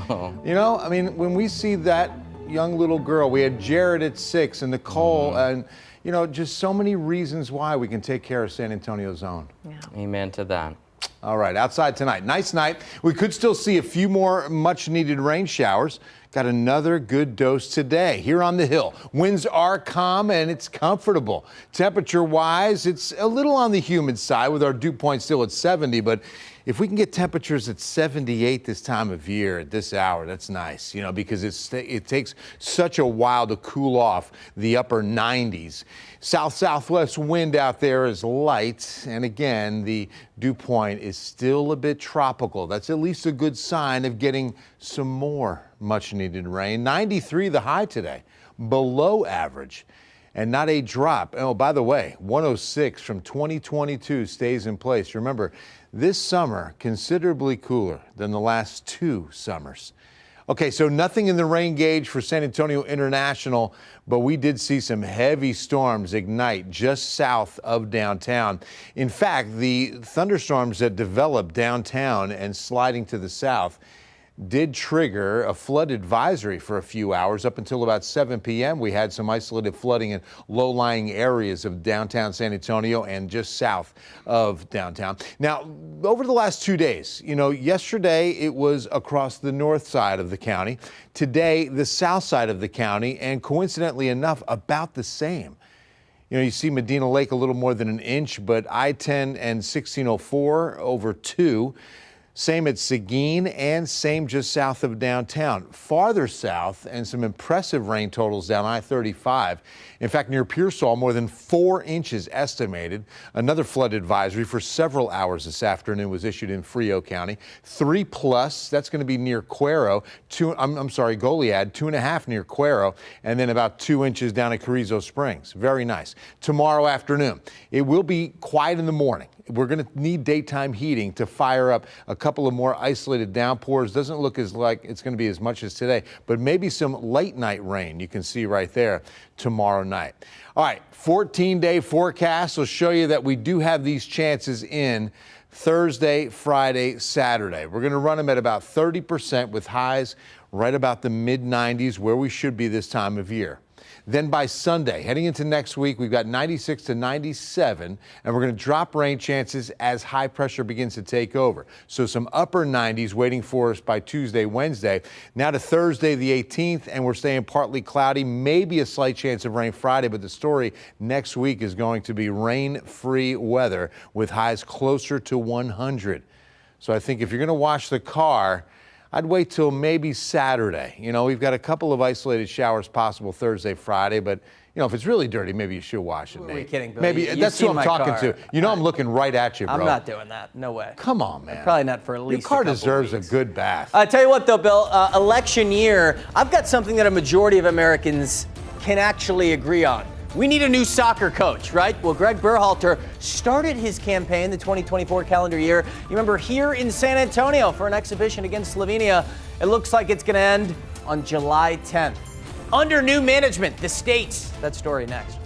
You know, I mean, when we see that young little girl, we had Jared at 6 and Nicole, and, you know, just so many reasons why we can take care of San Antonio's zone. Yeah. Amen to that. All right, outside tonight. Nice night. We could still see a few more much-needed rain showers. Got another good dose today here on the hill. Winds are calm and it's comfortable. Temperature-wise, it's a little on the humid side with our dew point still at 70, but if we can get temperatures at 78 this time of year at this hour, that's nice, you know, because it takes such a while to cool off the upper 90s. South-southwest wind out there is light, and again, the dew point is still a bit tropical. That's at least a good sign of getting some more much-needed rain. 93 the high today, below average. And not a drop. Oh, by the way, 106 from 2022 stays in place. Remember, this summer considerably cooler than the last 2 summers. Okay, so nothing in the rain gauge for San Antonio International, but we did see some heavy storms ignite just south of downtown. In fact, the thunderstorms that developed downtown and sliding to the south did trigger a flood advisory for a few hours. Up until about 7 p.m., we had some isolated flooding in low-lying areas of downtown San Antonio and just south of downtown. Now, over the last 2 days, you know, yesterday it was across the north side of the county. Today, the south side of the county, and coincidentally enough, about the same. You know, you see Medina Lake a little more than an inch, but I-10 and 1604 over 2. Same at Seguin and same just south of downtown. Farther south and some impressive rain totals down I-35. In fact, near Pearsall, more than 4 inches estimated. Another flood advisory for several hours this afternoon was issued in Frio County. 3+, that's going to be near Cuero. Goliad, 2.5 near Cuero, and then about 2 inches down at Carrizo Springs. Very nice. Tomorrow afternoon, it will be quiet in the morning. We're going to need daytime heating to fire up a couple of more isolated downpours. Doesn't look as like it's going to be as much as today, but maybe some late night rain you can see right there tomorrow night. All right, 14-day forecast will show you that we do have these chances in Thursday, Friday, Saturday. We're going to run them at about 30% with highs right about the mid-90s where we should be this time of year. Then by Sunday, heading into next week, we've got 96 to 97, and we're going to drop rain chances as high pressure begins to take over. So some upper 90s waiting for us by Tuesday, Wednesday. Now to Thursday, the 18th, and we're staying partly cloudy, maybe a slight chance of rain Friday, but the story next week is going to be rain-free weather with highs closer to 100. So I think if you're going to wash the car, I'd wait till maybe Saturday. You know, we've got a couple of isolated showers possible Thursday, Friday, but, you know, if it's really dirty, maybe you should wash it, Nate. Are you kidding, Bill? Maybe that's who I'm talking to. You know, I'm looking right at you, bro. I'm not doing that. No way. Come on, man. Probably not for at least Your car a couple deserves weeks. a good bath. I tell you what, though, Bill, election year, I've got something that a majority of Americans can actually agree on. We need a new soccer coach, right? Well, Greg Berhalter started his campaign the 2024 calendar year. You remember here in San Antonio for an exhibition against Slovenia. It looks like it's going to end on July 10th. Under new management, the States. That story next.